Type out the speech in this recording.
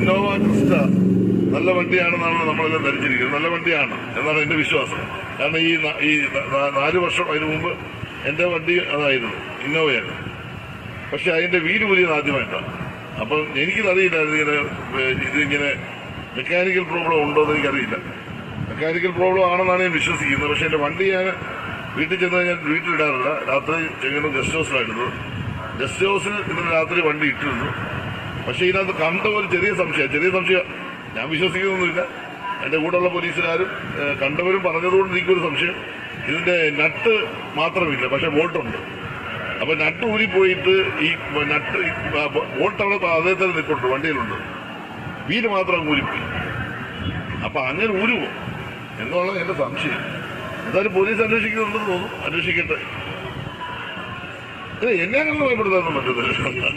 Innova Crysta നല്ല വണ്ടിയാണെന്നാണ് നമ്മളെല്ലാം ധരിച്ചിരിക്കുന്നത്. നല്ല വണ്ടിയാണ് എന്നാണ് എന്റെ വിശ്വാസം. കാരണം ഈ 4 വർഷം അതിനു മുമ്പ് എന്റെ വണ്ടി അതായിരുന്നു, ഇന്നോവയാണ്. പക്ഷെ അതിന്റെ വീല് പുതിയത് ആദ്യമായിട്ടാണ്. അപ്പം എനിക്കിതറിയില്ലായിരുന്നു ഇതിങ്ങനെ മെക്കാനിക്കൽ പ്രോബ്ലം ഉണ്ടോ എന്ന് എനിക്കറിയില്ല. മെക്കാനിക്കൽ പ്രോബ്ലം ആണെന്നാണ് ഞാൻ വിശ്വസിക്കുന്നത്. പക്ഷെ എന്റെ വണ്ടി ഞാൻ വീട്ടിൽ ചെന്ന് ഞാൻ വീട്ടിലിടാറില്ല. രാത്രി ചെങ്ങന്നൂർ ഗസ്റ്റ് ഹൗസിലായിരുന്നു. ഗസ്റ്റ് ഹൗസിൽ ഇന്നലെ രാത്രി വണ്ടി ഇട്ടിരുന്നു. പക്ഷെ ഇതിനകത്ത് കണ്ട ഒരു ചെറിയ സംശയം ഞാൻ വിശ്വസിക്കുന്നൊന്നുമില്ല. എന്റെ കൂടെയുള്ള പോലീസുകാരും കണ്ടവരും പറഞ്ഞതുകൊണ്ട് എനിക്കൊരു സംശയം, ഇതിന്റെ നട്ട് മാത്രമില്ല, പക്ഷെ ബോൾട്ടുണ്ട്. അപ്പൊ നട്ട് ഊരിപ്പോയിട്ട് ഈ നട്ട് ബോൾട്ട് അവിടെ അതേ തന്നെ നിൽക്കുന്നുണ്ട്, വണ്ടിയിലുണ്ട്. വീല് മാത്രം ഊരിപ്പോയി. അപ്പൊ അങ്ങനെ ഊരുമോ എന്നുള്ളത് എന്റെ സംശയം. എന്തായാലും പോലീസ് അന്വേഷിക്കുന്നുണ്ടെന്ന് തോന്നുന്നു. അന്വേഷിക്കട്ടെ. എന്നെ അങ്ങനെ ഭയപ്പെടുത്താനൊന്നും പറ്റുന്നില്ല.